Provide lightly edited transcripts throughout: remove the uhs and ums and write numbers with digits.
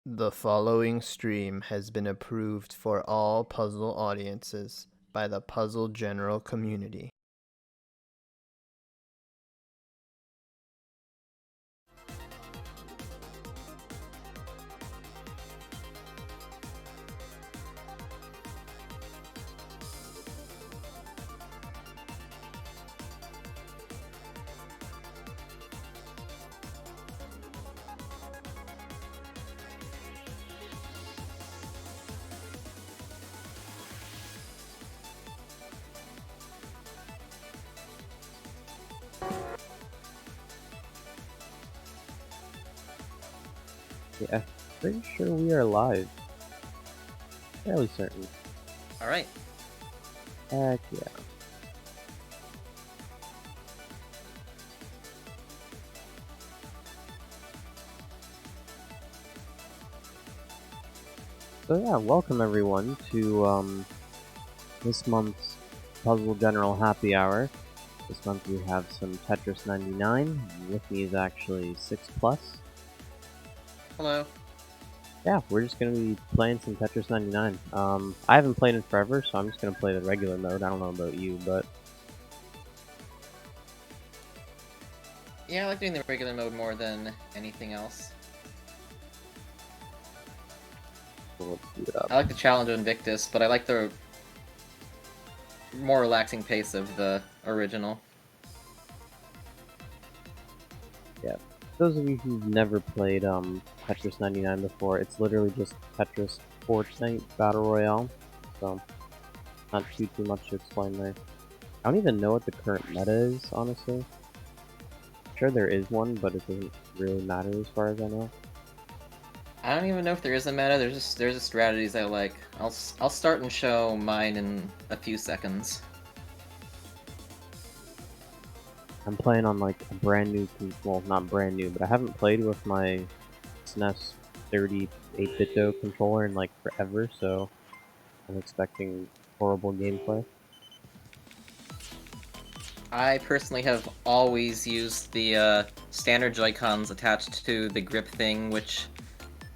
The following stream has been approved for all puzzle audiences by the puzzle general community. Yeah, pretty sure we are live. Fairly certain. Alright. Heck yeah. So yeah, welcome everyone to this month's Puzzle General Happy Hour. This month we have some Tetris 99. With me is actually 6 Plus. Hello. Yeah, we're just gonna be playing some Tetris 99. I haven't played it forever, so I'm just gonna play the regular mode. I don't know about you, but Yeah, I like doing the regular mode more than anything else. let's do it up. I like the challenge of Invictus, but I like the more relaxing pace of the original. Yeah. Those of you who've never played Tetris 99 before, it's literally just Tetris Fortnite Battle Royale, so not too much to explain there. I don't even know what the current meta is, honestly. I'm sure there is one, but it doesn't really matter as far as I know. I don't even know if there is a meta. There's just strategies I like. I'll start and show mine in a few seconds. I'm playing on like a brand new, well, not brand new, but I haven't played with my SNES 38-bit controller in like forever, so I'm expecting horrible gameplay. I personally have always used the standard Joy-Cons attached to the grip thing, which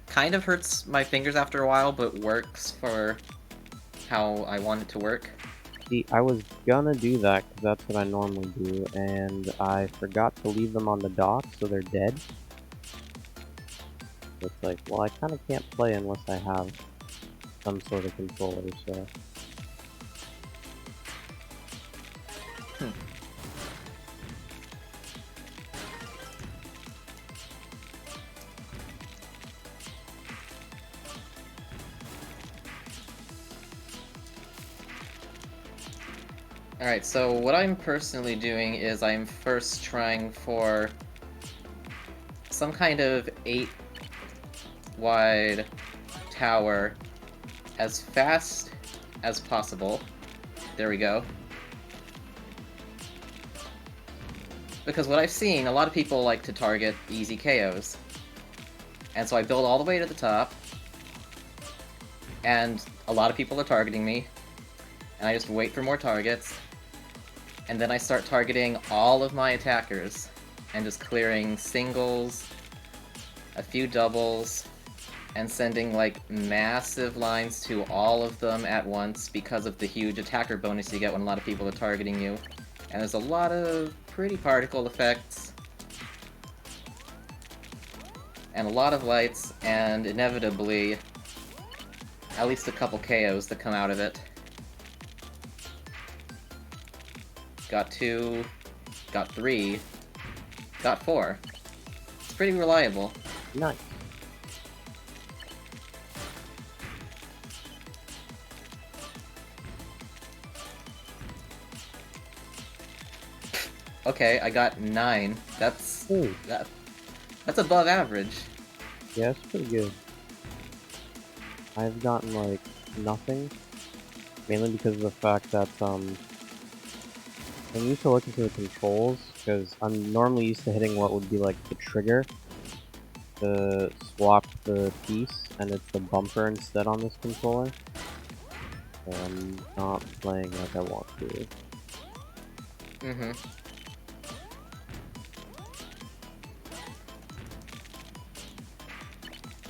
kind of hurts my fingers after a while, but works for how I want it to work. See, I was gonna do that because that's what I normally do, and I forgot to leave them on the dock, so they're dead. It's like, well, I kind of can't play unless I have some sort of controller, so... Hmm. Alright, so what I'm personally doing is I'm first trying for some kind of 8 wide tower as fast as possible. There we go. Because what I've seen, a lot of people like to target easy KOs. And so I build all the way to the top, and a lot of people are targeting me, and I just wait for more targets, and then I start targeting all of my attackers, and just clearing singles, a few doubles, and sending like massive lines to all of them at once because of the huge attacker bonus you get when a lot of people are targeting you. And there's a lot of pretty particle effects, and a lot of lights, and inevitably at least a couple KOs that come out of it. Got 2, got 3, got 4. It's pretty reliable. Nice. Okay, I got 9. That's Ooh, that's above average. yeah, it's pretty good. I've gotten, like, nothing, mainly because of the fact that, I'm used to looking for the controls, because I'm normally used to hitting what would be, like, the trigger to swap the piece, and it's the bumper instead on this controller. So I'm not playing like I want to. Mm-hmm.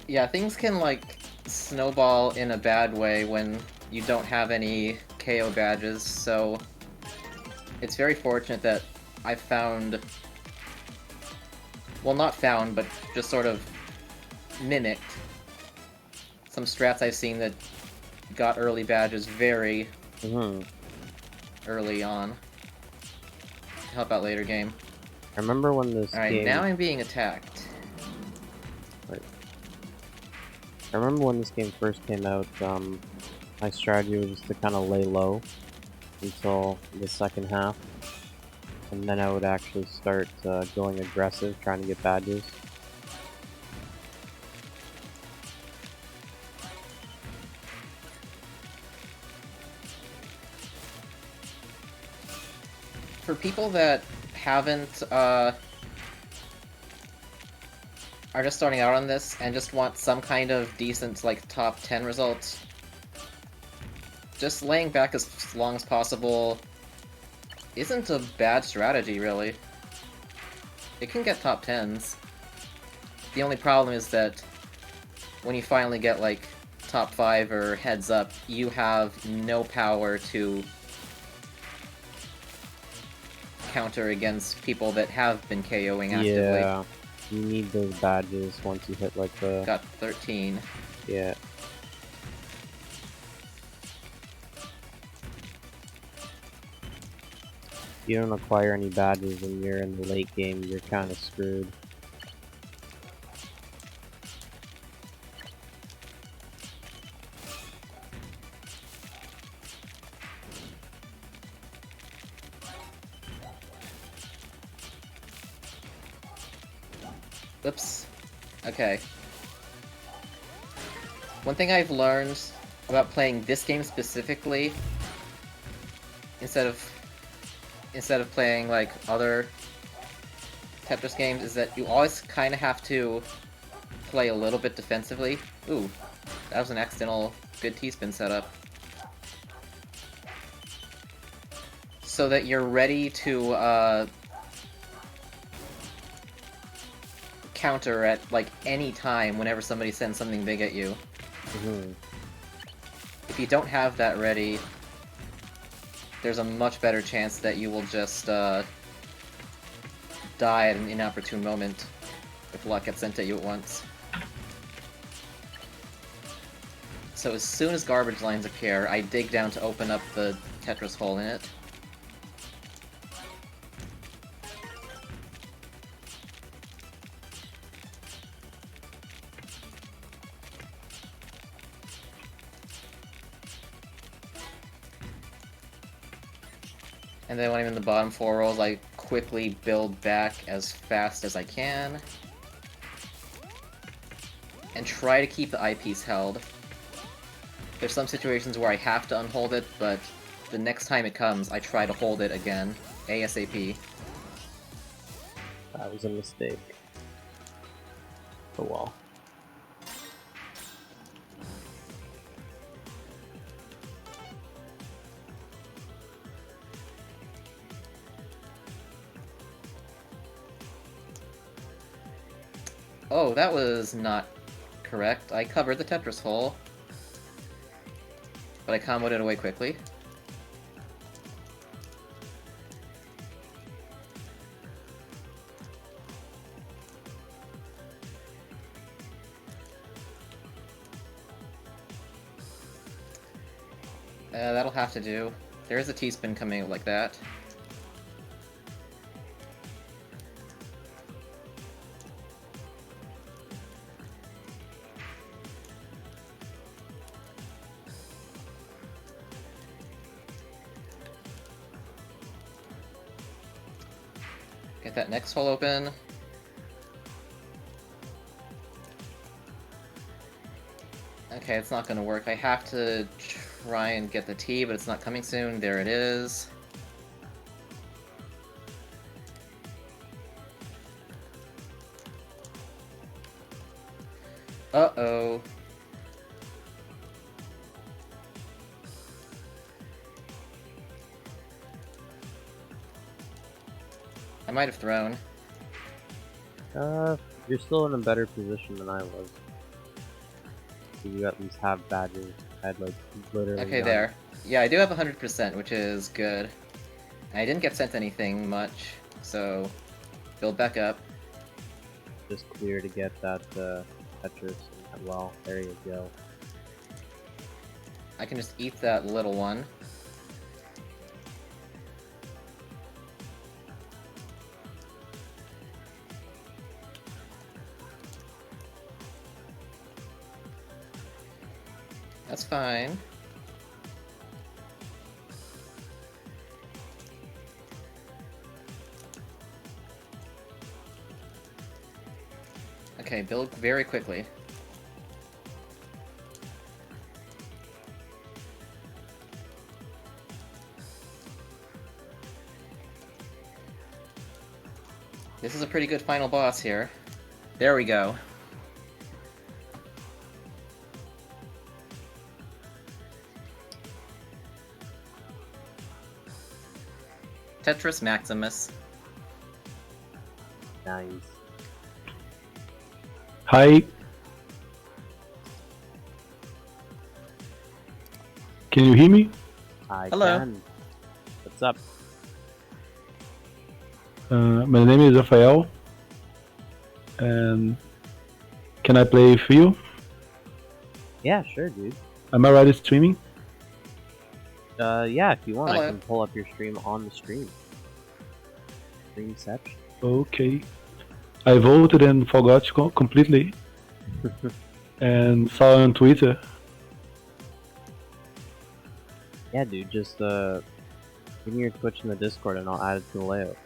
Yeah, things can, like, snowball in a bad way when you don't have any KO badges, so it's very fortunate that I found... Well, not found, but just sort of mimicked some strats I've seen that got early badges very early on. Help out later game. I remember when this Alright, game... now I'm being attacked. Right. I remember when this game first came out, my strategy was to kind of lay low until the second half, and then I would actually start going aggressive, trying to get badges. For people that haven't, are just starting out on this and just want some kind of decent, like, top 10 results, just laying back as long as possible isn't a bad strategy, really. It can get top 10s. The only problem is that when you finally get, like, top 5 or heads up, you have no power to counter against people that have been KOing actively. Yeah, you need those badges once you hit, like, the... Got 13. Yeah. If you don't acquire any badges when you're in the late game, you're kind of screwed. Oops. Okay. One thing I've learned about playing this game specifically, instead of playing like other Tetris games, is that you always kind of have to play a little bit defensively. Ooh, that was an accidental good T-spin setup. So that you're ready to counter at like any time whenever somebody sends something big at you. If you don't have that ready, there's a much better chance that you will just die at an inopportune moment if luck gets sent at you at once. So as soon as garbage lines appear, I dig down to open up the Tetris hole in it. And then when I'm in the bottom 4 rolls, I quickly build back as fast as I can. And try to keep the eyepiece held. There's some situations where I have to unhold it, but the next time it comes, I try to hold it again, ASAP. That was a mistake. Oh well. Oh, that was not correct. I covered the Tetris hole. But I comboed it away quickly. That'll have to do. There is a T-spin coming out like that. Get that next hole open. Okay, it's not gonna work. I have to try and get the T, but it's not coming soon. There it is. Uh-oh. I might have thrown. You're still in a better position than I was. You at least have badger. I'd like literally. Okay, none. there. Yeah, I do have 100%, which is good. I didn't get sent anything much, so build back up. Just clear to get that Tetris and that well. There you go. I can just eat that little one. That's fine. Okay, build very quickly. This is a pretty good final boss here. There we go. Tetris Maximus. Nice. Hi. Can you hear me? I Hello. can. What's up? My name is Rafael. And can I play for you? Yeah, sure, dude. Am I already streaming? Yeah, if you want, Hello. I can pull up your stream on the stream. Stream set. Okay. I voted and forgot completely. And saw on Twitter. Yeah, dude, just give me your Twitch in the Discord and I'll add it to the layout.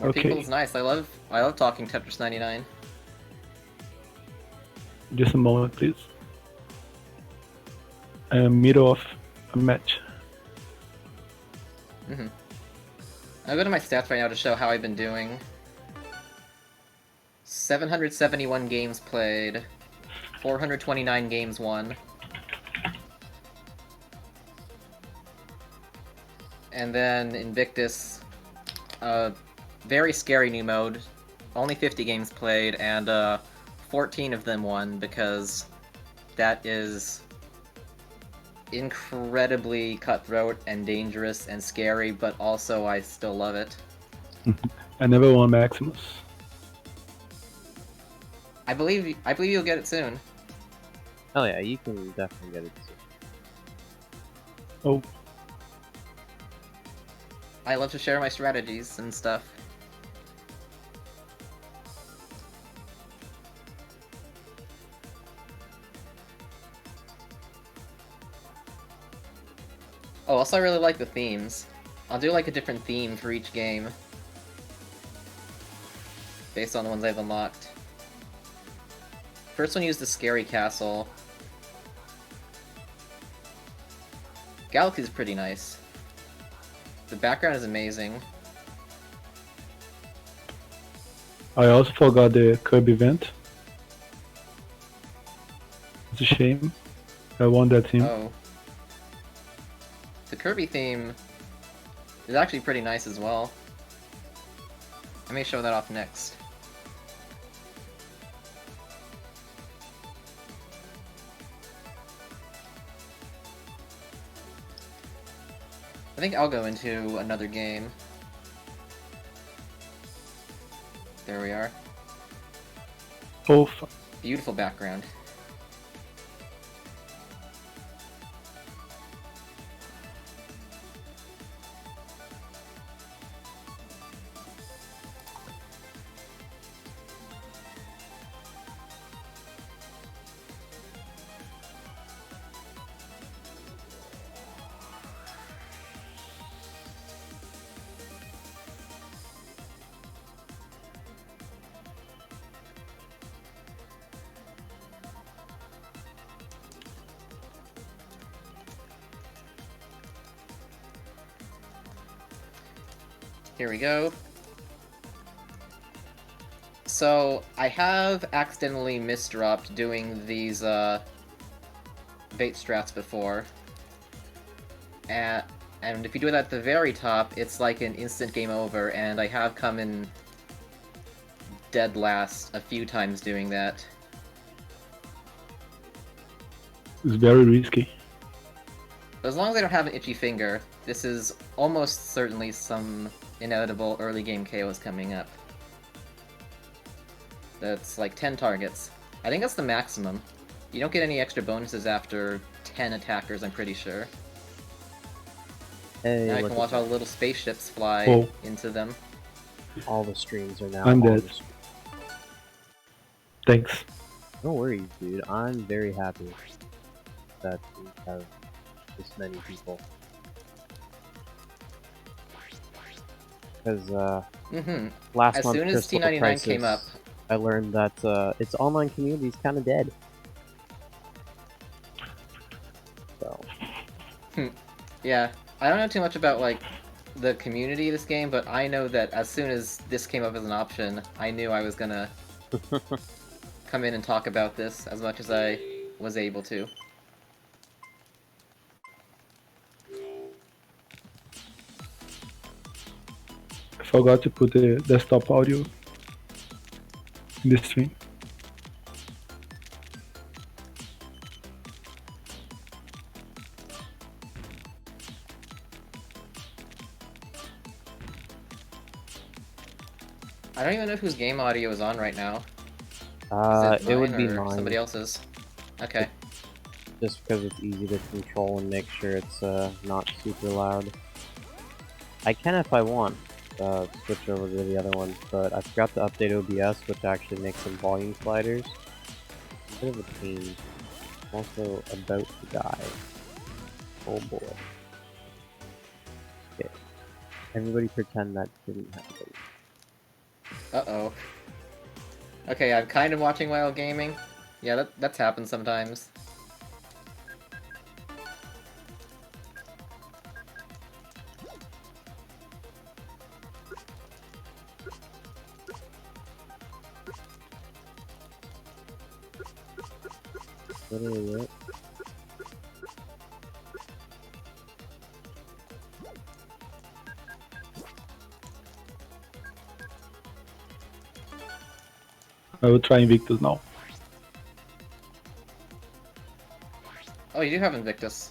More Okay. people is nice. I love talking Tetris 99. Just a moment, please. I'm middle of a match. I'll go to my stats right now to show how I've been doing. 771 games played, 429 games won. And then Invictus, very scary new mode, only 50 games played, and 14 of them won because that is incredibly cutthroat and dangerous and scary, but also I still love it. I never won Maximus. I believe you'll get it soon. Oh yeah, you can definitely get it soon. Oh, I love to share my strategies and stuff. Oh, also I really like the themes. I'll do like a different theme for each game. Based on the ones I've unlocked. First one used the Scary Castle. Galaxy's pretty nice. The background is amazing. I also forgot the Kirby event. It's a shame. I won that team. Oh. The Kirby theme is actually pretty nice as well. I may show that off next. I think I'll go into another game. There we are. Oh, Beautiful background. Here we go. So, I have accidentally misdropped doing these, bait strats before. And if you do it at the very top, it's like an instant game over, and I have come in dead last a few times doing that. It's very risky. But as long as I don't have an itchy finger, this is almost certainly some inevitable early game KOs coming up. That's like 10 targets. I think that's the maximum. You don't get any extra bonuses after 10 attackers, I'm pretty sure. Hey, Now I look can at watch that. all the little spaceships fly Oh. into them. All the streams are now I'm on dead. the stream. Thanks. No worries, dude. I'm very happy that we have this many people. Because Mm-hmm. last As month, soon as Crystal T99 Crisis, came up, I learned that its online community is kind of dead. So yeah, I don't know too much about like the community of this game, but I know that as soon as this came up as an option, I knew I was gonna come in and talk about this as much as I was able to. I forgot to put the desktop audio in the stream. I don't even know whose game audio is on right now. Is it would mine be or mine. somebody else's? Okay. Just because it's easy to control and make sure it's not super loud. I can if I want switch over to the other one, but I forgot to update OBS, which actually makes some volume sliders. A bit of a pain. I'm also about to die. Oh boy. Okay. Everybody pretend that didn't happen. Uh-oh. Okay, I'm kind of watching while gaming. Yeah, that's happened sometimes. Literally it. I will try Invictus now. Oh, you do have Invictus.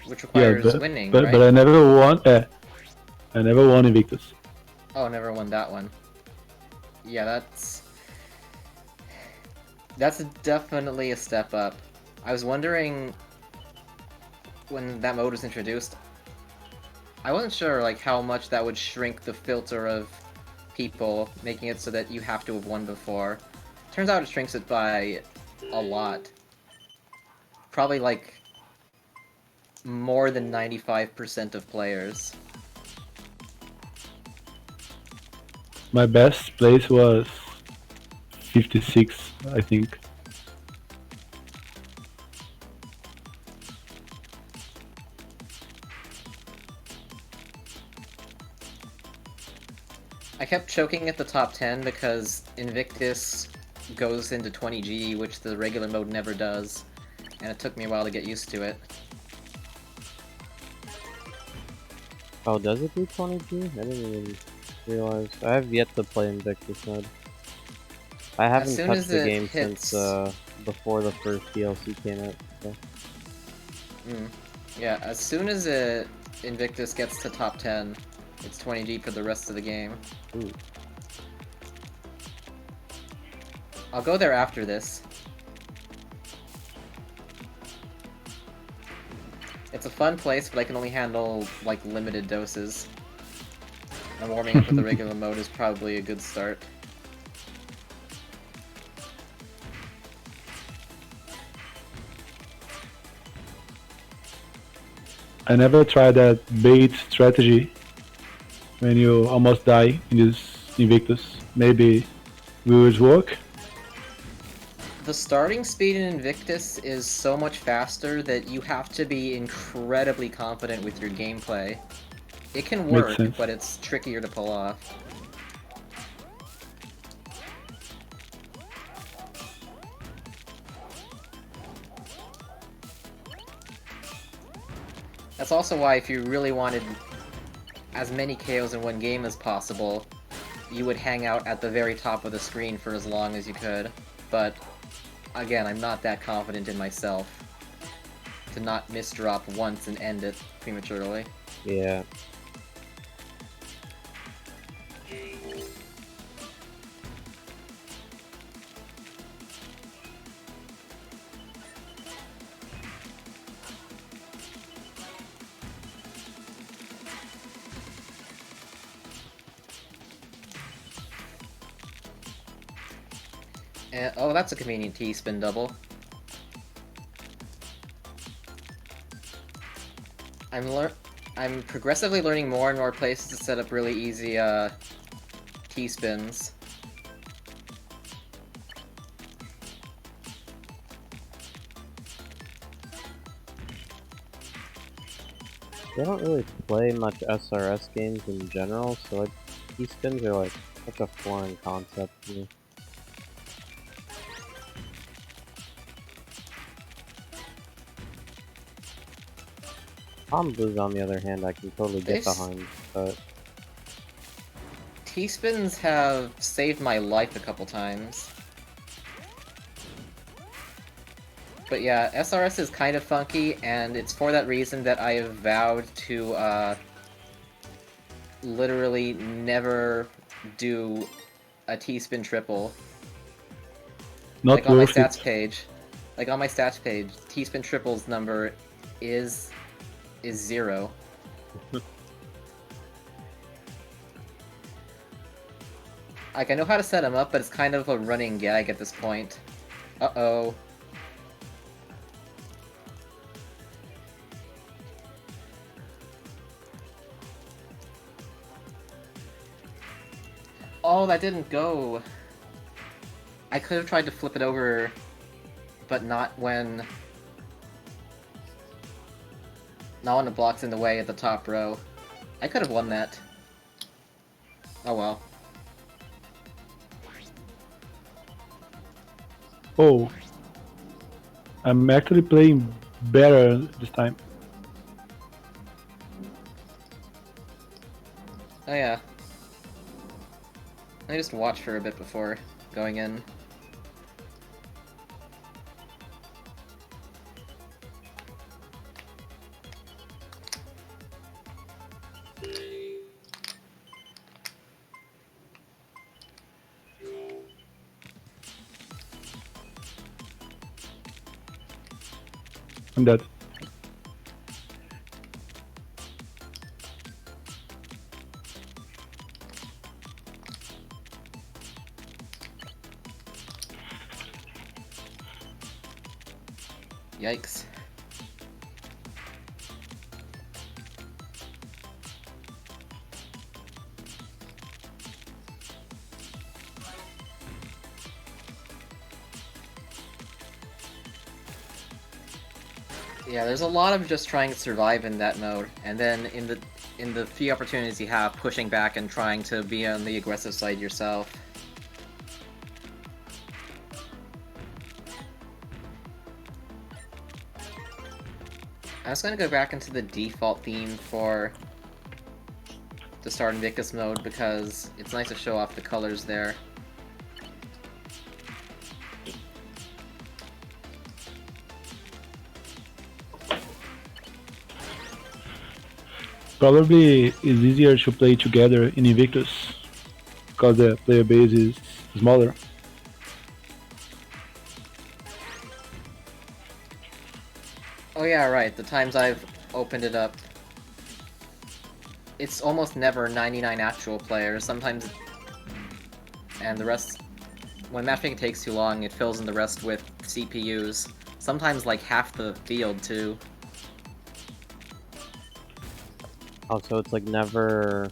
Which Yeah, requires winning, right? but I never won. I never won Invictus. Oh, never won that one. Yeah, that's definitely a step up. I was wondering when that mode was introduced. I wasn't sure like how much that would shrink the filter of people, making it so that you have to have won before. Turns out it shrinks it by a lot. Probably like more than 95% of players. My best place was 56, I think. I kept choking at the top 10 because Invictus goes into 20G, which the regular mode never does, and it took me a while to get used to it. Oh, does it do 20G? I didn't even realize. I have yet to play Invictus mode. I haven't soon touched as the it game hits- since before the first DLC came out. So. Yeah, as soon as Invictus gets to top 10, it's 20G for the rest of the game. Ooh. I'll go there after this. It's a fun place, but I can only handle, like, limited doses. And warming up with the regular mode is probably a good start. I never tried that bait strategy when you almost die in this Invictus. Maybe will it work? The starting speed in Invictus is so much faster that you have to be incredibly confident with your gameplay. It can Makes work, sense. but it's trickier to pull off. That's also why if you really wanted as many KOs in one game as possible, you would hang out at the very top of the screen for as long as you could. But again, I'm not that confident in myself to not misdrop once and end it prematurely. Yeah. And, oh, that's a convenient T-spin double. I'm progressively learning more and more places to set up really easy T-spins. They don't really play much SRS games in general, so like, T-spins are like such a foreign concept to me. Combos, on the other hand, I can totally get behind, but... T-spins have saved my life a couple times. But yeah, SRS is kind of funky, and it's for that reason that I have vowed to, literally never do a T-spin triple. Not like on my worth stats it. page. Like on my stats page, T-spin triples number is 0. Like, I know how to set them up, but it's kind of a running gag at this point. Uh-oh. Oh, that didn't go. I could have tried to flip it over, but not when the block's in the way at the top row. I could have won that. Oh well. Oh. I'm actually playing better this time. Oh yeah. I just watched for a bit before going in. I'm dead. Yikes. Yeah, there's a lot of just trying to survive in that mode, and then in the few opportunities you have, pushing back and trying to be on the aggressive side yourself. I'm just gonna go back into the default theme for the Start Invictus mode because it's nice to show off the colors there. Probably it's easier to play together in Invictus because the player base is smaller. Oh yeah, right, the times I've opened it up, it's almost never 99 actual players, sometimes, and the rest, when matchmaking takes too long, it fills in the rest with CPUs, sometimes like half the field too. Oh, so it's like never...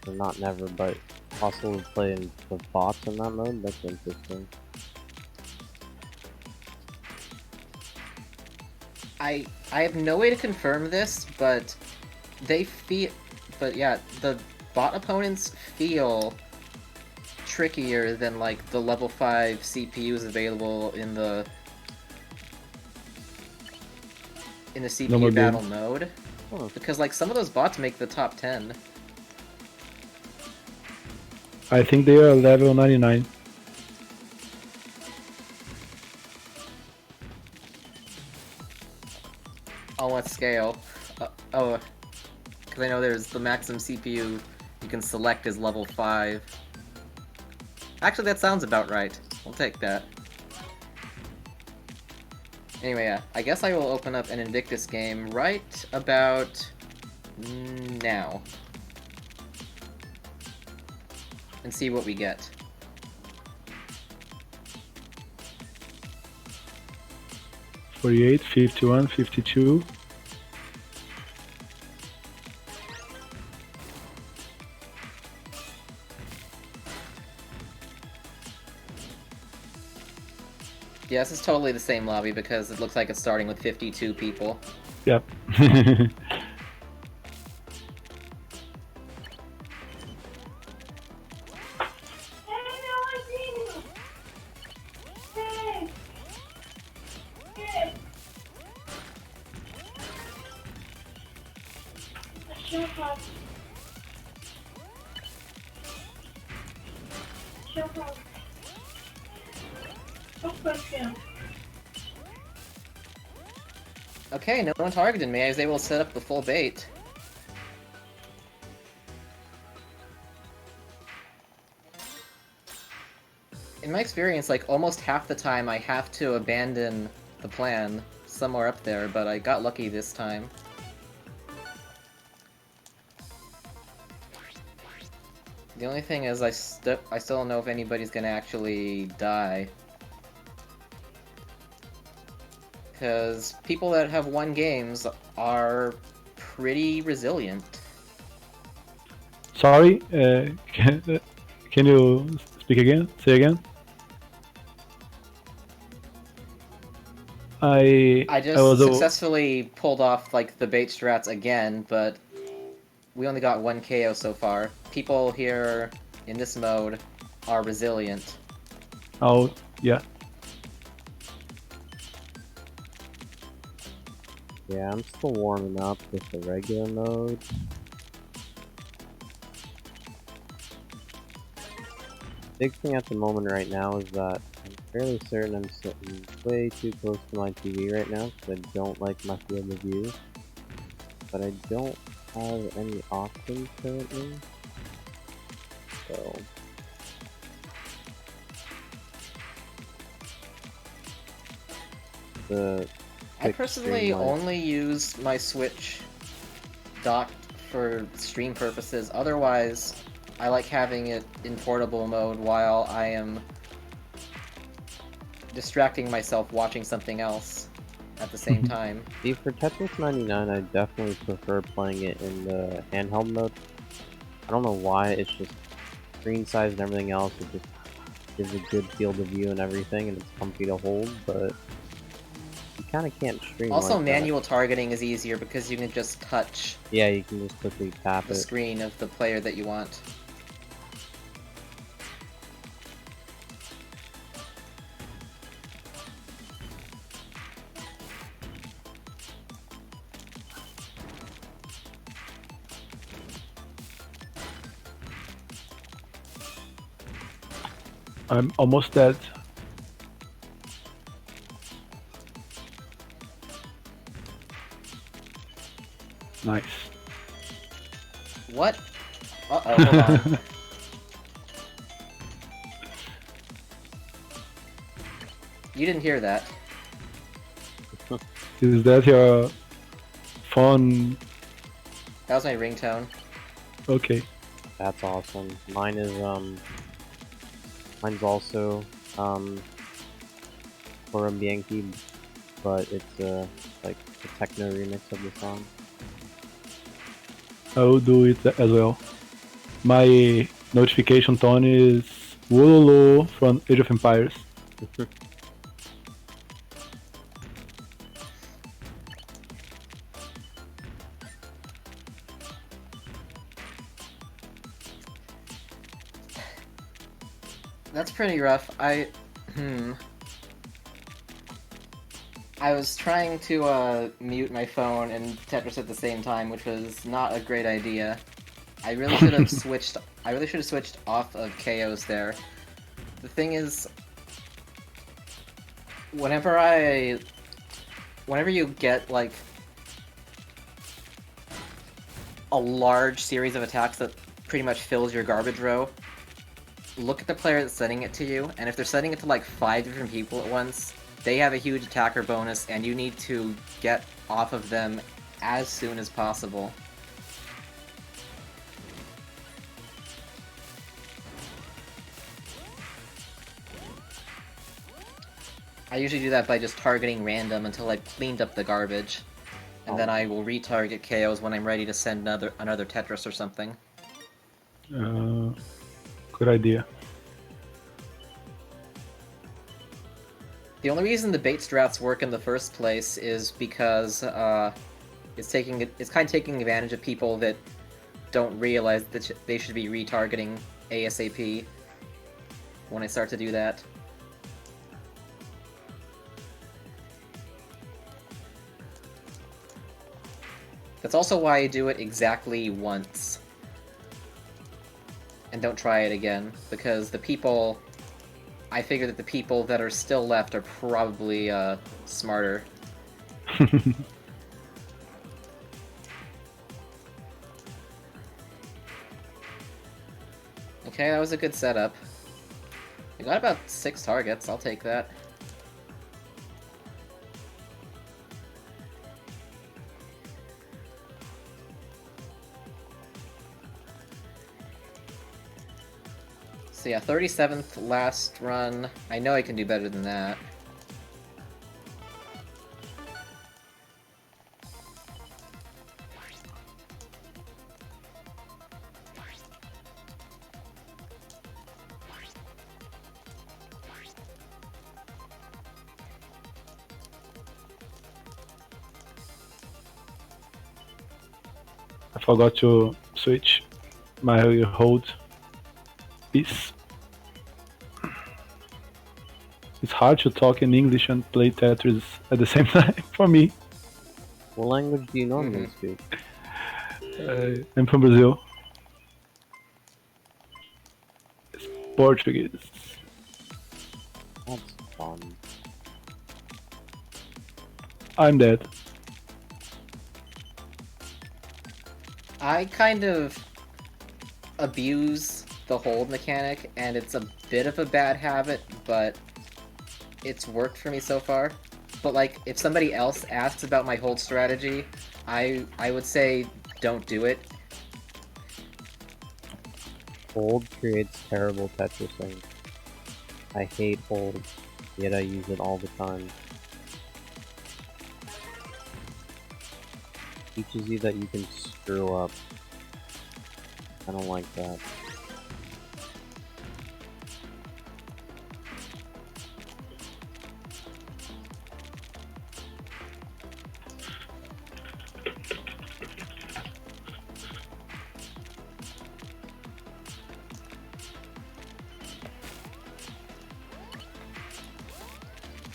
or not never, but possible to play in the bots in that mode? That's interesting. I have no way to confirm this, but they feel... But yeah, the bot opponents feel trickier than, like, the level 5 CPUs available in the CPU Normal battle game. mode. Oh. Because, like, some of those bots make the top 10. I think they are level 99. On what scale? Oh, because I know there's the maximum CPU you can select is level 5. Actually, that sounds about right. We'll take that. Anyway, yeah, I guess I will open up an Invictus game right about now. And see what we get. $48, $51, $52. Yeah, this is totally the same lobby because it looks like it's starting with 52 people. Yep. Okay, no one targeted me. I was able to set up the full bait. In my experience, like, almost half the time I have to abandon the plan somewhere up there, but I got lucky this time. The only thing is I still don't know if anybody's gonna actually die. Because people that have won games are pretty resilient. Sorry, can you speak again? Say again? I I just was successfully pulled off, like, the bait strats again, but we only got 1 KO so far. People here in this mode are resilient. Oh, yeah. Yeah, I'm still warming up with the regular mode. Big thing at the moment right now is that I'm fairly certain I'm sitting way too close to my TV right now because I don't like my field of view. But I don't have any options currently. So I personally only use my Switch docked for stream purposes. Otherwise, I like having it in portable mode while I am distracting myself watching something else at the same time. See, for Tetris 99, I definitely prefer playing it in the handheld mode. I don't know why, it's just screen size and everything else, it just gives a good field of view and everything, and it's comfy to hold, but you kind of can't stream Also, like manual targeting is easier because you can just touch that. Yeah, you can just quickly tap the it. screen of the player that you want. I'm almost dead. Nice. What? Uh-oh, hold on. You didn't hear that. Is that your phone? That was my ringtone. Okay. That's awesome. Mine's also, for Bianchi, but it's, like, a techno remix of the song. I will do it as well. My notification tone is Wololo from Age of Empires. That's pretty rough. I was trying to mute my phone and Tetris at the same time, which was not a great idea. I really should have switched. I really should have switched off of KOs there. The thing is, whenever you get like a large series of attacks that pretty much fills your garbage row, look at the player that's sending it to you, and if they're sending it to like 5 different people at once, they have a huge attacker bonus, and you need to get off of them as soon as possible. I usually do that by just targeting random until I've cleaned up the garbage, and then I will retarget KOs when I'm ready to send another Tetris or something. Good idea. The only reason the bait strats work in the first place is because it's kind of taking advantage of people that don't realize that they should be retargeting ASAP when I start to do that. That's also why I do it exactly once. And don't try it again, because I figure that the people that are still left are probably smarter. Okay, that was a good setup. I got about 6 targets, I'll take that. So yeah, 37th last run. I know I can do better than that. I forgot to switch my hold piece. It's hard to talk in English and play Tetris at the same time for me. What language do you normally speak? I'm from Brazil. It's Portuguese. That's fun. I'm dead. I kind of abuse the hold mechanic, and it's a bit of a bad habit, but it's worked for me so far. But like, if somebody else asks about my hold strategy, I would say don't do it. Hold creates terrible Tetrising. I hate hold, yet I use it all the time. Teaches you that you can screw up. I don't like that.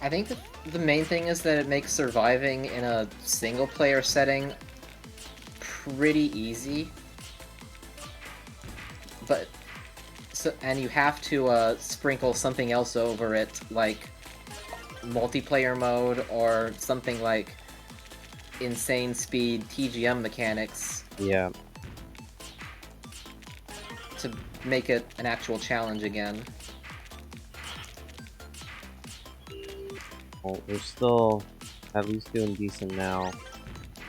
I think that the main thing is that it makes surviving in a single-player setting pretty easy. But and you have to sprinkle something else over it, like multiplayer mode or something like insane speed TGM mechanics. Yeah. To make it an actual challenge again. Well, we're still at least doing decent now.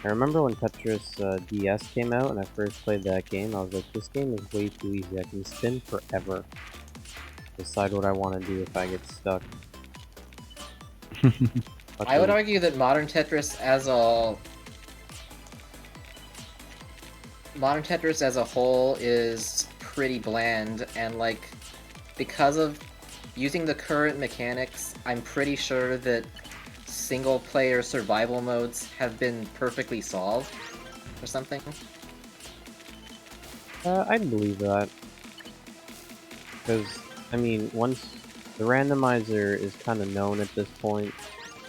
I remember when Tetris DS came out and I first played that game, I was like, this game is way too easy. I can spin forever. Decide what I want to do if I get stuck. I would argue that Modern Tetris as a whole is pretty bland, and like, because of using the current mechanics, I'm pretty sure that single-player survival modes have been perfectly solved, or something. I'd believe that. Because, I mean, once the randomizer is kind of known at this point,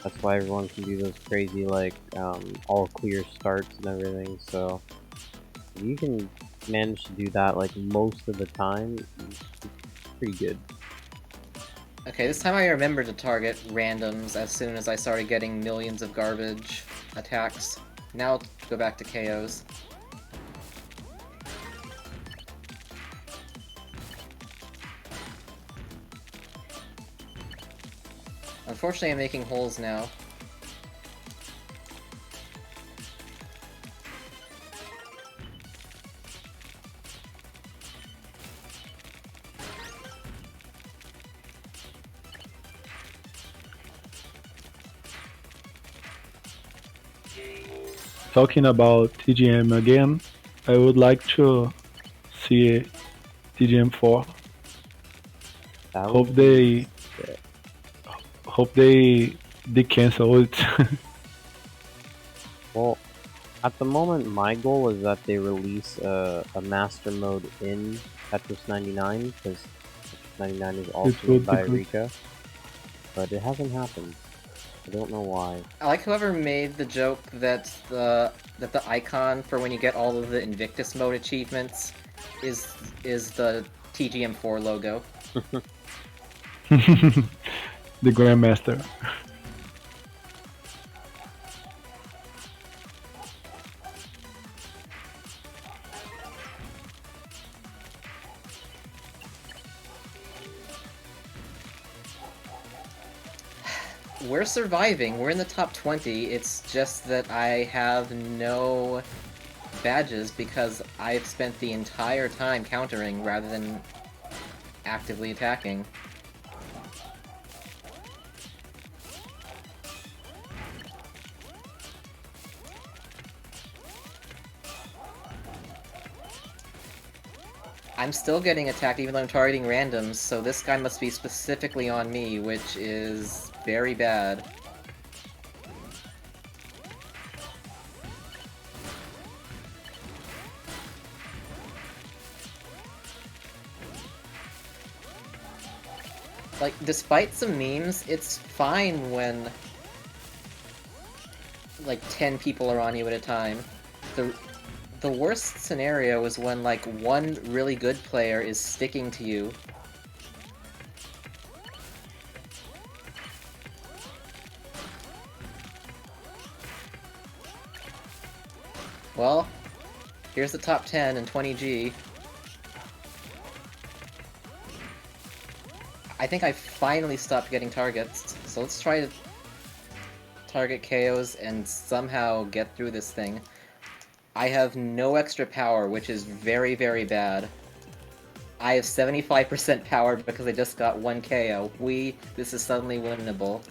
that's why everyone can do those crazy, like, all clear starts and everything, so if you can manage to do that, like, most of the time, it's pretty good. Okay, this time I remembered to target randoms as soon as I started getting millions of garbage attacks. Now go back to KOs. Unfortunately, I'm making holes now. Talking about TGM again, I would like to see TGM 4. That Hope would be they sick. hope they cancel it. Well, at the moment, my goal is that they release a master mode in Tetris 99, because Tetris 99 is also made would be by good. Rika, but it hasn't happened. I don't know why. I like whoever made the joke that the icon for when you get all of the Invictus mode achievements is the TGM4 logo. The Grandmaster. We're surviving. We're in the top 20. It's just that I have no badges because I've spent the entire time countering rather than actively attacking. I'm still getting attacked even though I'm targeting randoms, so this guy must be specifically on me, which is very bad. Like, despite some memes, it's fine when like 10 people are on you at a time. The worst scenario is when like one really good player is sticking to you. Well, here's the top 10 and 20G. I think I finally stopped getting targets, so let's try to target KOs and somehow get through this thing. I have no extra power, which is very, very bad. I have 75% power because I just got 1 KO. This is suddenly winnable.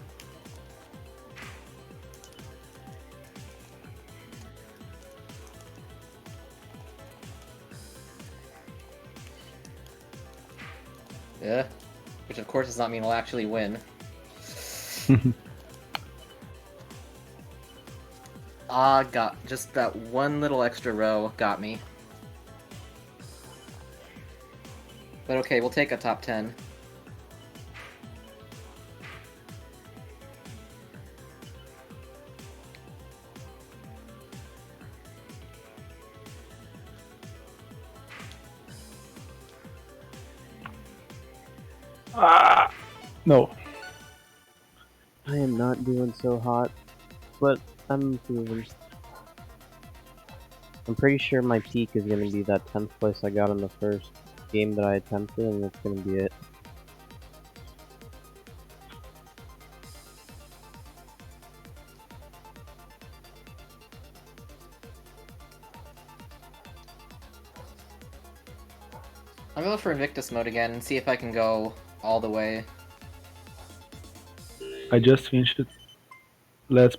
Yeah. Which of course does not mean we'll actually win. Got just that one little extra row got me. But okay, we'll take a top 10. No. I am not doing so hot, but I'm improving. I'm pretty sure my peak is going to be that 10th place I got in the first game that I attempted, and that's going to be it. I'll go for Invictus mode again and see if I can go all the way. I just finished it. Let's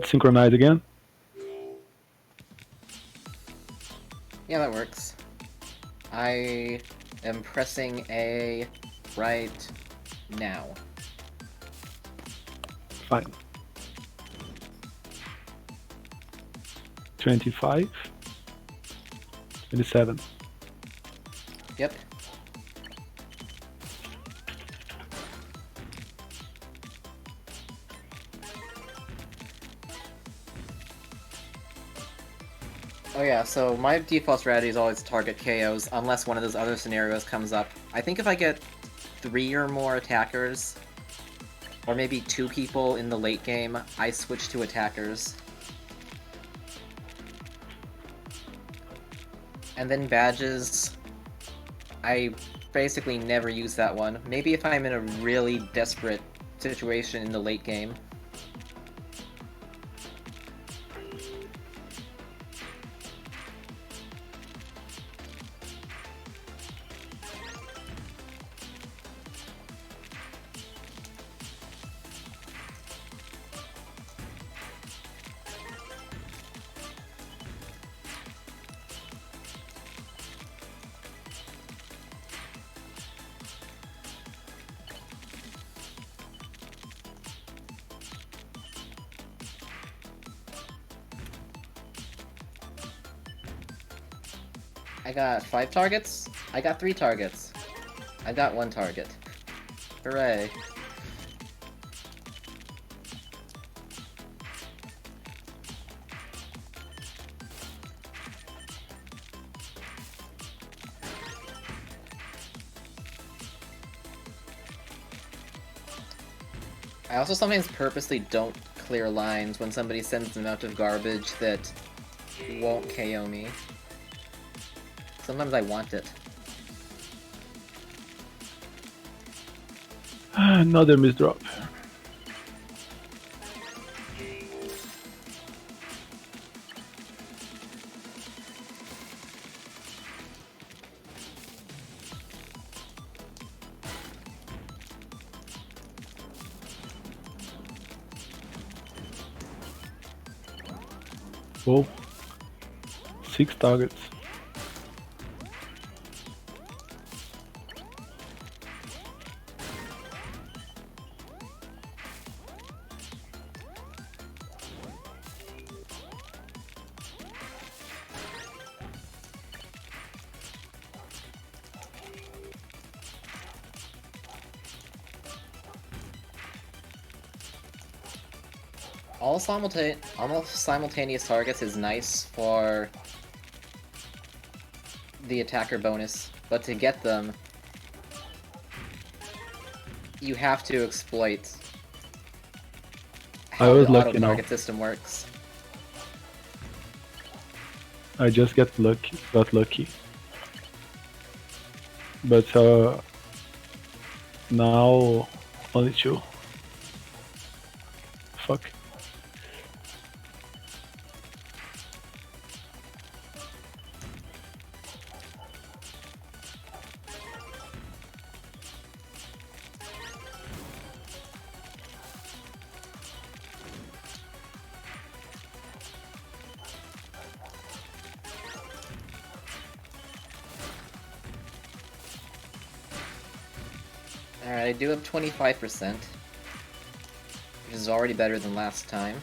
synchronize again. Yeah, that works. I am pressing A right now. Fine. 25. 27. Yep. Oh yeah, so my default strategy is always target KOs, unless one of those other scenarios comes up. I think if I get 3 or more attackers, or maybe 2 people in the late game, I switch to attackers. And then badges, I basically never use that one. Maybe if I'm in a really desperate situation in the late game. I got 5 targets? I got 3 targets. I got 1 target. Hooray. I also sometimes purposely don't clear lines when somebody sends an amount of garbage that won't KO me. Sometimes I want it. Another misdrop. Whoa. 6 targets. Almost simultaneous targets is nice for the attacker bonus, but to get them, you have to exploit how the auto-target system works. I just got lucky. But now only 2. Fuck. Alright, I do have 25%, which is already better than last time.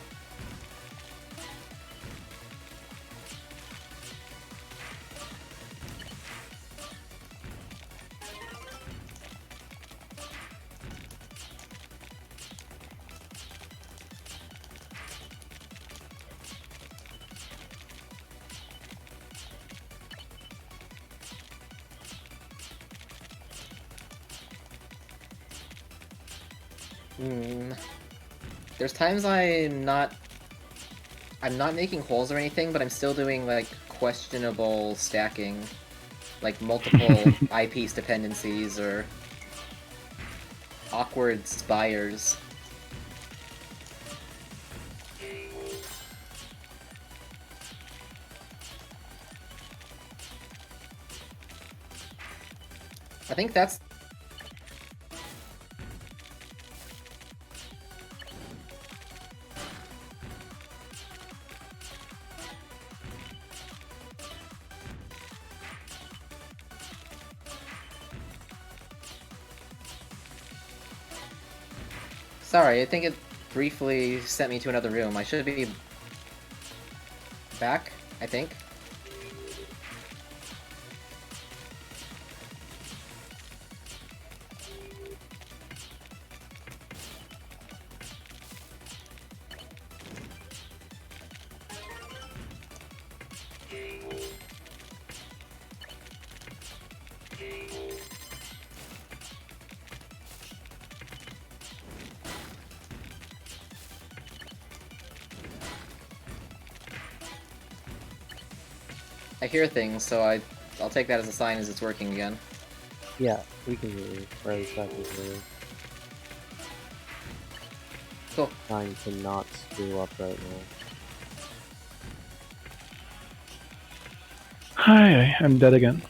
There's times I'm not making holes or anything, but I'm still doing, like, questionable stacking. Like, multiple eyepiece dependencies, or awkward spires. I think that's... Sorry, I think it briefly sent me to another room. I should be back, I think. I hear things, so I'll take that as a sign as it's working again. Yeah, we can hear you. Or at least I can hear you. Cool. Trying to not screw up right now. Hi, I'm dead again.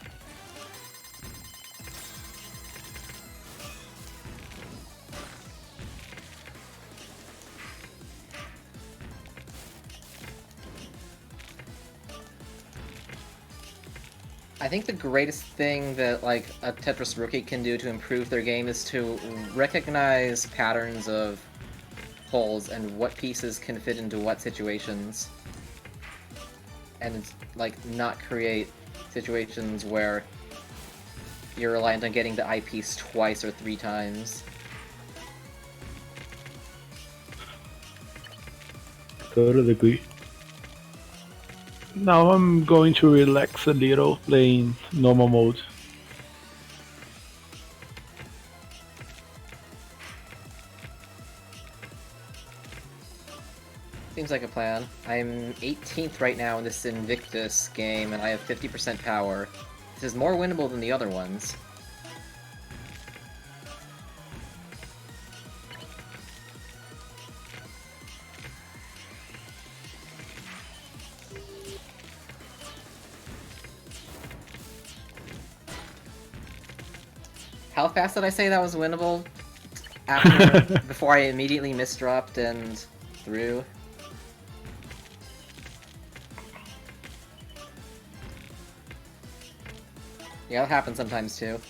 I think the greatest thing that like a Tetris rookie can do to improve their game is to recognize patterns of holes and what pieces can fit into what situations. And like not create situations where you're reliant on getting the eyepiece twice or 3 times. Totally agree. Now I'm going to relax a little playing normal mode. Seems like a plan. I'm 18th right now in this Invictus game, and I have 50% power. This is more winnable than the other ones. How fast did I say that was winnable? After, before I immediately misdropped and threw? Yeah, that happens sometimes too.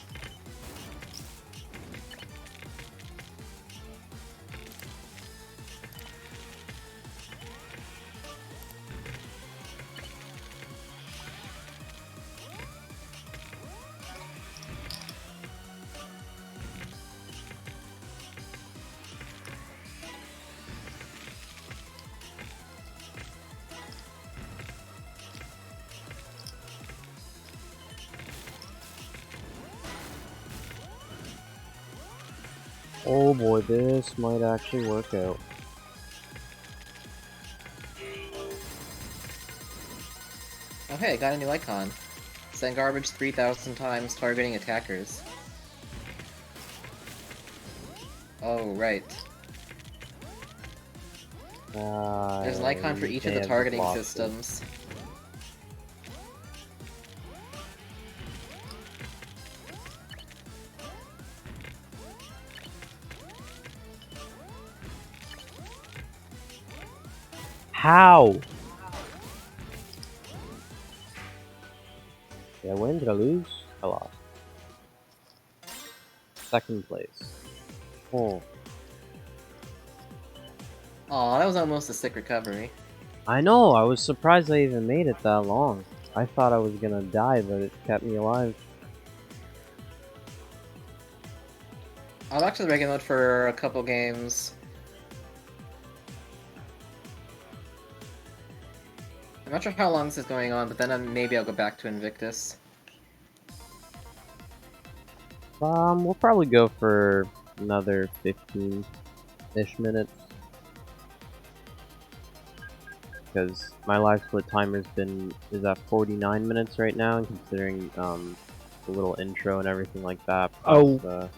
Oh boy, this might actually work out. Oh hey, I got a new icon. Send garbage 3,000 times, targeting attackers. Oh, right. There's an icon for each of the targeting systems. How? Did I win? Did I lose? I lost. Second place. Oh. Aw, that was almost a sick recovery. I know, I was surprised I even made it that long. I thought I was gonna die, but it kept me alive. I'll back to the regular mode for a couple games. I'm not sure how long this is going on, but then maybe I'll go back to Invictus. We'll probably go for another 15-ish minutes. Because my live split timer's is at 49 minutes right now, and considering the little intro and everything like that. Oh. Plus,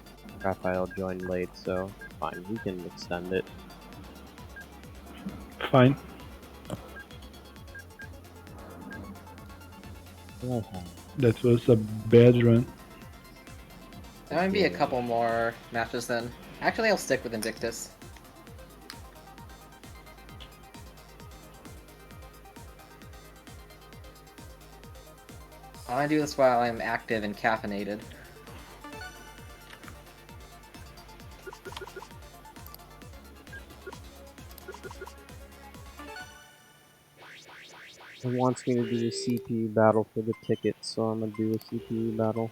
Raphael joined late, so fine, we can extend it. Fine. That was a bad run. There might be a couple more matches then. Actually, I'll stick with Invictus. I want to do this while I'm active and caffeinated. It wants me to do a CPU battle for the ticket, so I'm gonna do a CPU battle.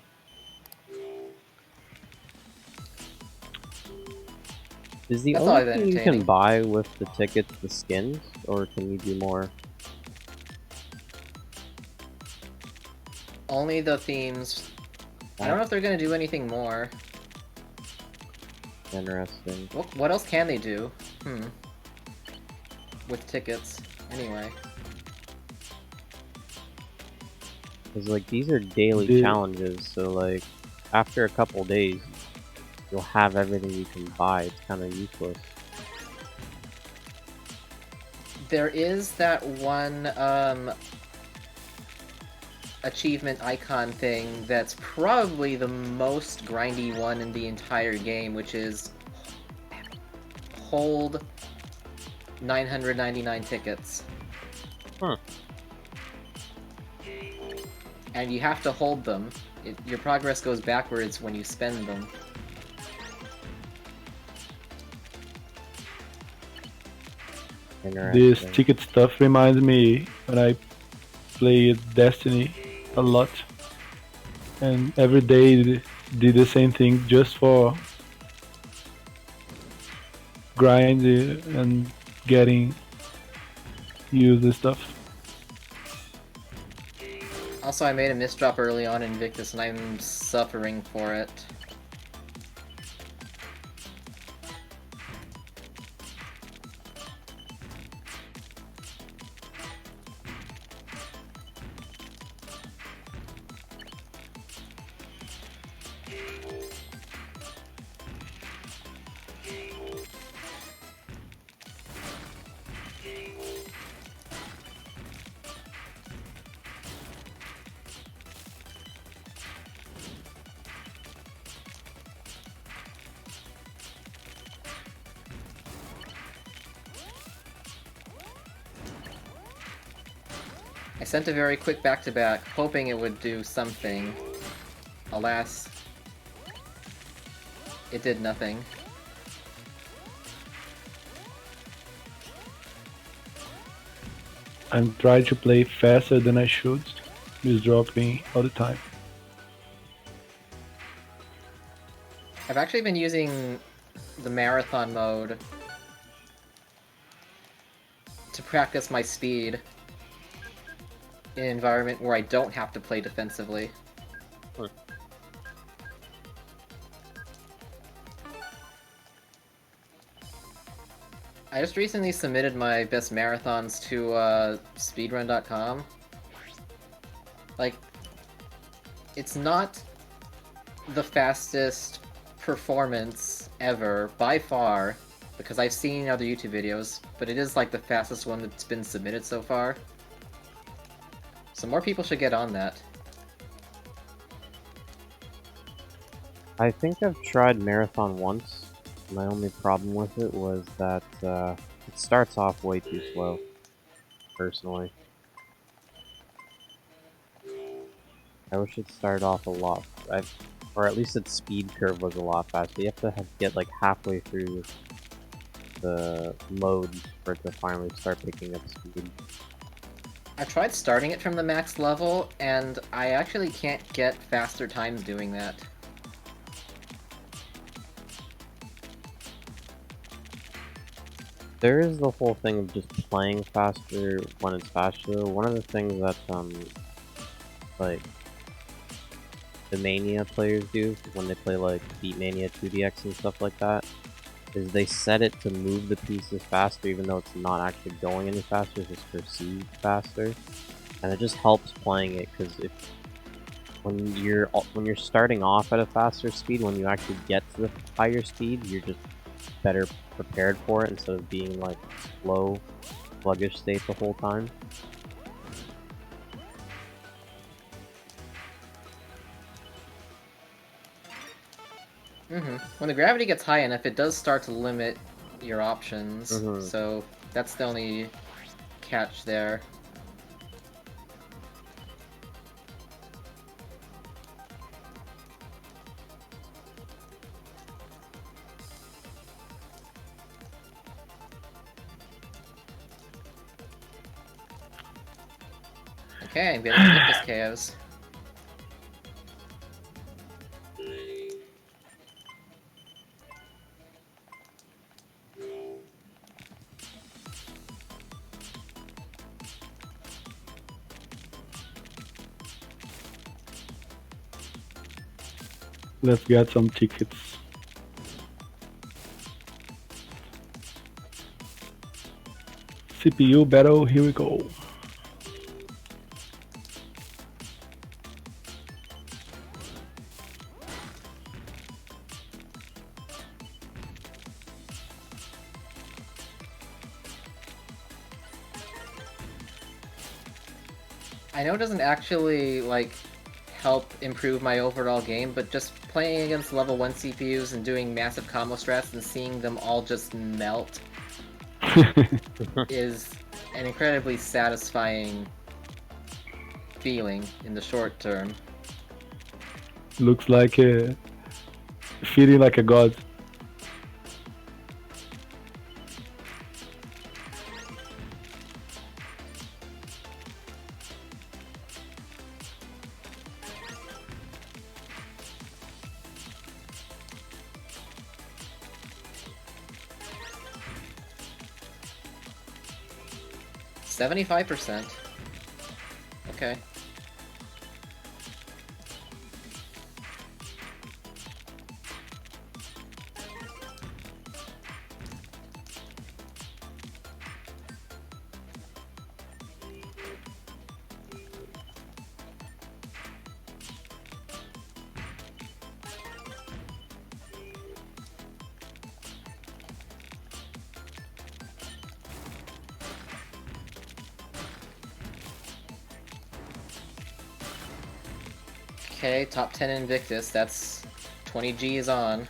Is the That's only always thing you can entertaining. buy with the tickets the skins, or can you do more? Only the themes. I don't know if they're gonna do anything more. Interesting. What else can they do? With tickets, anyway. Because, like, these are daily challenges, so, like, after a couple days, you'll have everything you can buy. It's kind of useless. There is that one achievement icon thing that's probably the most grindy one in the entire game, which is hold 999 tickets. Huh. And you have to hold them. Your progress goes backwards when you spend them. This ticket stuff reminds me when I played Destiny a lot, and every day did the same thing just for grind and getting use the stuff. Also, I made a misdrop early on in Invictus, and I'm suffering for it. I sent a very quick back-to-back, hoping it would do something. Alas, it did nothing. I'm trying to play faster than I should. It's dropping all the time. I've actually been using the marathon mode to practice my speed in an environment where I don't have to play defensively. I just recently submitted my best marathons to speedrun.com. Like, it's not the fastest performance ever, by far, because I've seen other YouTube videos, but it is like the fastest one that's been submitted so far. So more people should get on that. I think I've tried Marathon once. My only problem with it was that it starts off way too slow, personally. I wish it started off a lot, or at least its speed curve was a lot faster. You have to get like halfway through the mode for it to finally start picking up speed. I tried starting it from the max level, and I actually can't get faster times doing that. There is the whole thing of just playing faster when it's faster. One of the things that like the Mania players do when they play like Beat Mania 2DX and stuff like that is they set it to move the pieces faster even though it's not actually going any faster, it's just perceived faster. And it just helps playing it because when you're starting off at a faster speed, when you actually get to the higher speed, you're just better prepared for it instead of being like slow, sluggish state the whole time. When the gravity gets high enough, it does start to limit your options, so that's the only catch there. Okay, I'm getting Invictus KOs. Let's get some tickets. CPU battle, here we go. I know it doesn't actually, like, help improve my overall game, but just playing against level 1 CPUs and doing massive combo strats and seeing them all just melt is an incredibly satisfying feeling in the short term. Looks like feeling like a god. $75%. Okay. Okay, top 10 Invictus, that's 20 G's on.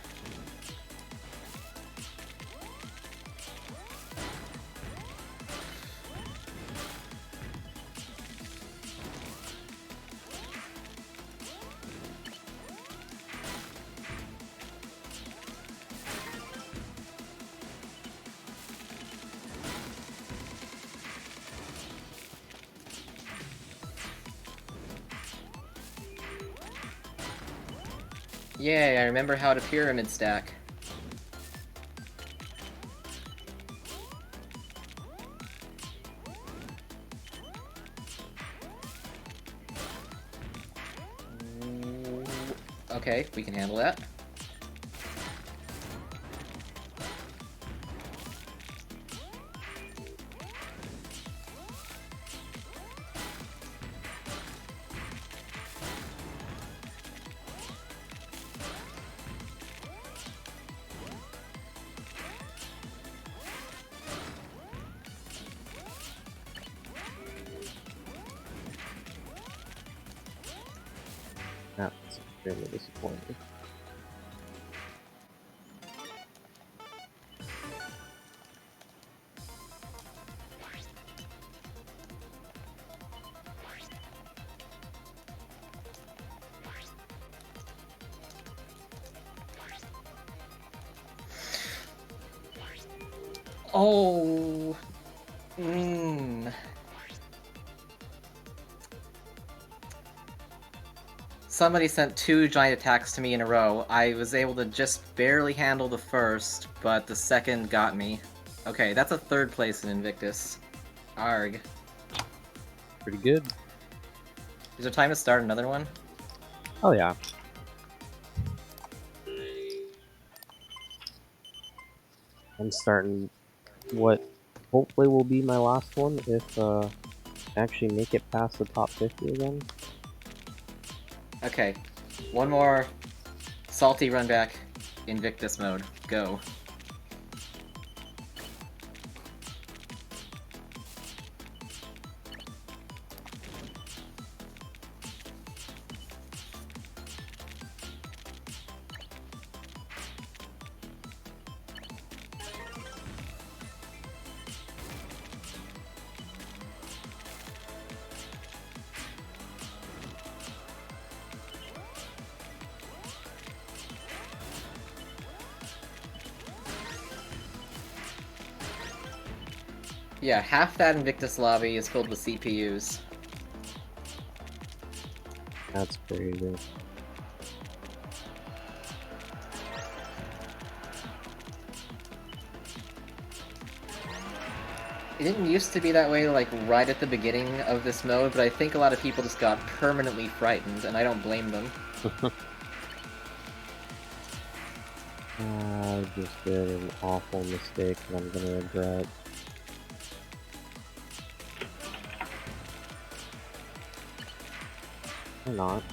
Yay, I remember how to pyramid stack. Okay, we can handle that. That's extremely disappointing. Oh. Somebody sent 2 giant attacks to me in a row. I was able to just barely handle the first, but the second got me. Okay, that's a 3rd place in Invictus. Arg. Pretty good. Is there time to start another one? Oh yeah. I'm starting what hopefully will be my last one if I actually make it past the top 50 again. Okay, one more salty run back Invictus mode. Go. Yeah, half that Invictus lobby is filled with CPUs. That's crazy. It didn't used to be that way, like, right at the beginning of this mode, but I think a lot of people just got permanently frightened, and I don't blame them. I just did an awful mistake that I'm gonna regret. Or not.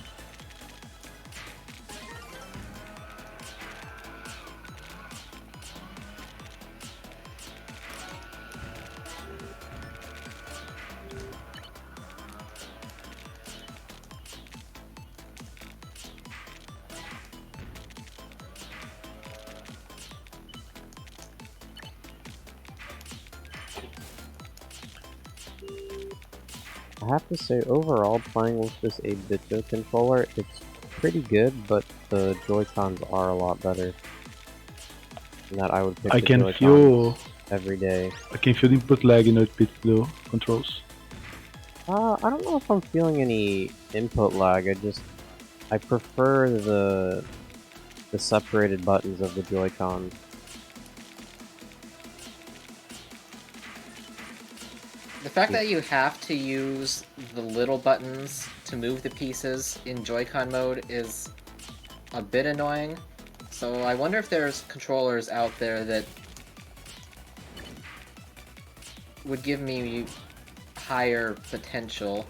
I have to say, overall, playing with this 8-bit controller, it's pretty good, but the Joy-Cons are a lot better. And that I would pick I the can Joy-Cons feel every day. the input lag in 8-bit controls. I don't know if I'm feeling any input lag. I prefer the separated buttons of the Joy-Con. The fact that you have to use the little buttons to move the pieces in Joy-Con mode is a bit annoying. So I wonder if there's controllers out there that would give me higher potential.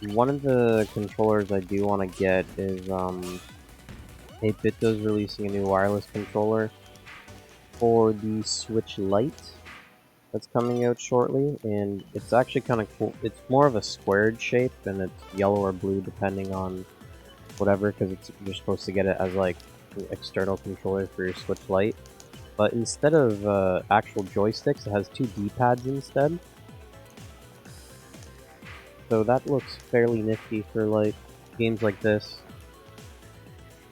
One of the controllers I do want to get is 8BitDo's releasing a new wireless controller for the Switch Lite that's coming out shortly, and it's actually kind of cool. It's more of a squared shape, and it's yellow or blue depending on whatever, because you're supposed to get it as like an external controller for your Switch Lite. But instead of actual joysticks, it has 2 D-pads instead. So that looks fairly nifty for like games like this.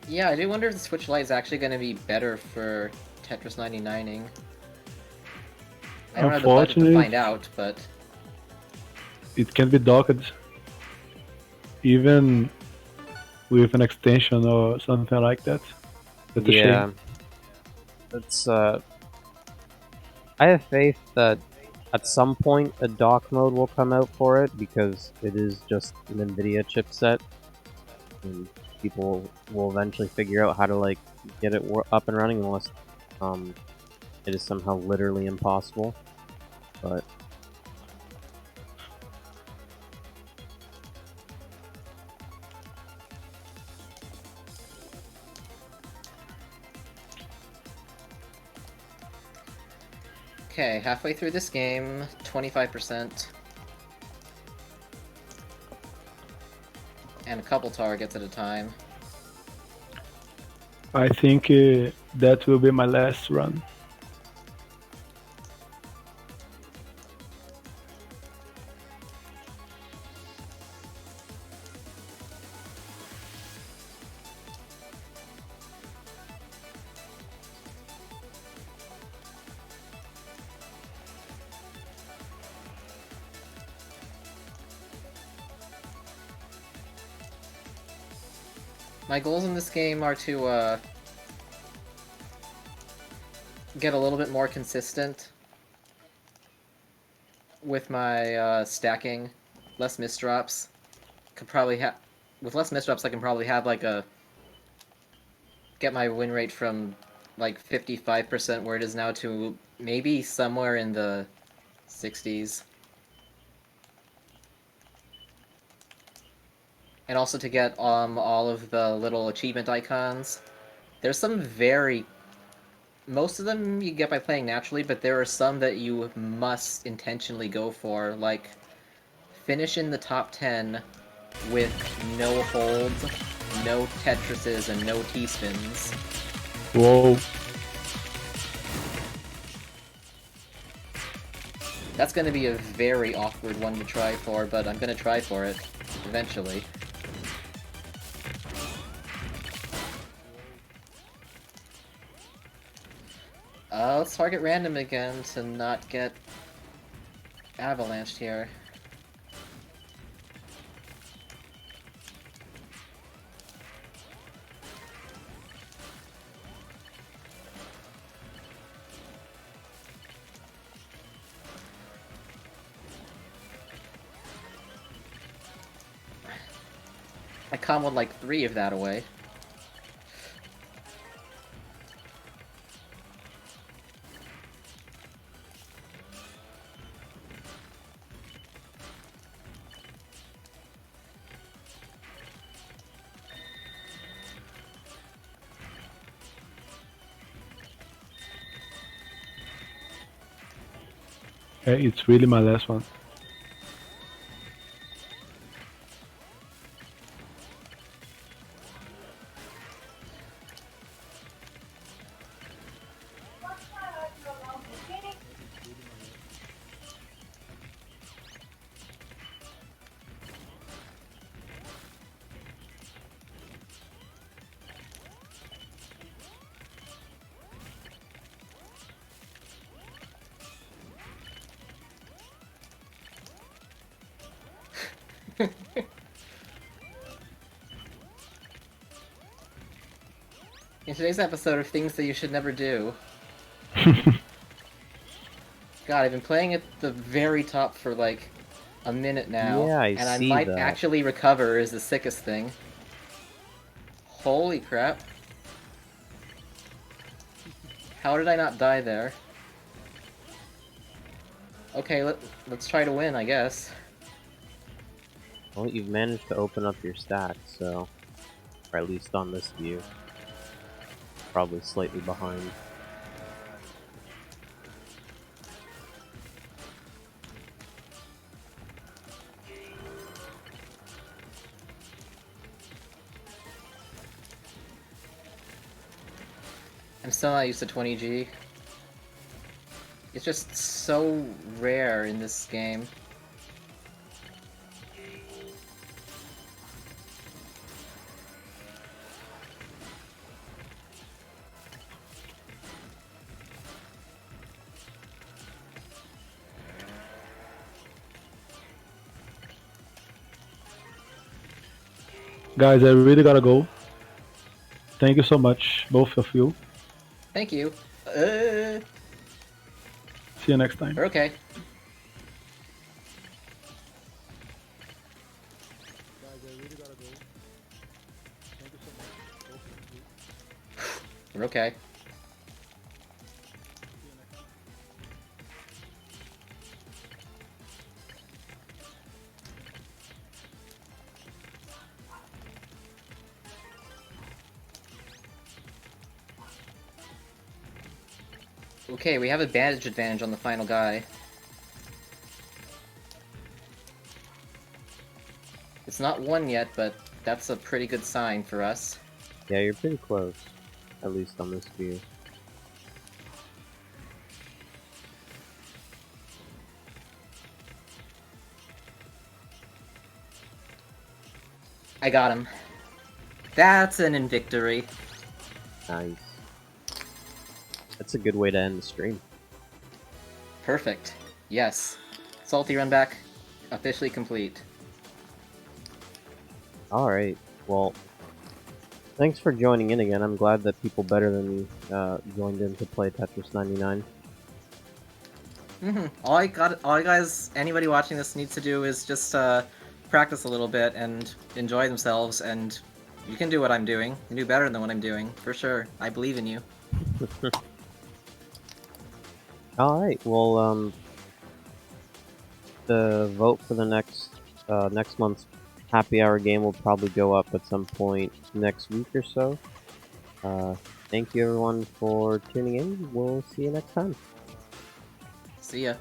Yeah, I do wonder if the Switch Lite is actually going to be better for Tetris 99ing. I don't have the budget to find out, but it can be docked even with an extension or something like that. That's a shame. It's I have faith that at some point a dock mode will come out for it, because it is just an NVIDIA chipset, and people will eventually figure out how to like get it up and running, unless it is somehow literally impossible. But okay, halfway through this game, 25%. And a couple targets at a time. I think that will be my last run. My goals in this game are to get a little bit more consistent with my stacking, less misdrops. Could probably have, with less misdrops, I can probably have like get my win rate from like 55% where it is now to maybe somewhere in the 60s. And also to get all of the little achievement icons. There's some most of them you get by playing naturally, but there are some that you must intentionally go for, like finish in the top 10 with no holds, no Tetrises, and no T-spins. Whoa. That's going to be a very awkward one to try for, but I'm going to try for it eventually. Let's target random again to not get avalanched here. I comboed like 3 of that away. Okay, it's really my last one. In today's episode of things that you should never do. God, I've been playing at the very top for like a minute now. Yeah, I and I see might that. actually recover is the sickest thing. Holy crap. How did I not die there? Okay, let's try to win, I guess. Well, you've managed to open up your stats, so... Or at least on this view. Probably slightly behind. I'm still not used to 20G. It's just so rare in this game. Guys, I really gotta go. Thank you so much, both of you. Thank you. See you next time. We're okay. We're okay. Okay, we have a bandage advantage on the final guy. It's not won yet, but that's a pretty good sign for us. Yeah, you're pretty close. At least on this view. I got him. That's an invictory. Nice. That's a good way to end the stream. Perfect. Yes. Salty run back officially complete. Alright, well, thanks for joining in again. I'm glad that people better than me joined in to play Tetris 99. All you guys, anybody watching this needs to do is just practice a little bit and enjoy themselves, and you can do what I'm doing. You can do better than what I'm doing, for sure. I believe in you. Alright, well, the vote for the next month's Happy Hour game will probably go up at some point next week or so. Thank you everyone for tuning in. We'll see you next time. See ya.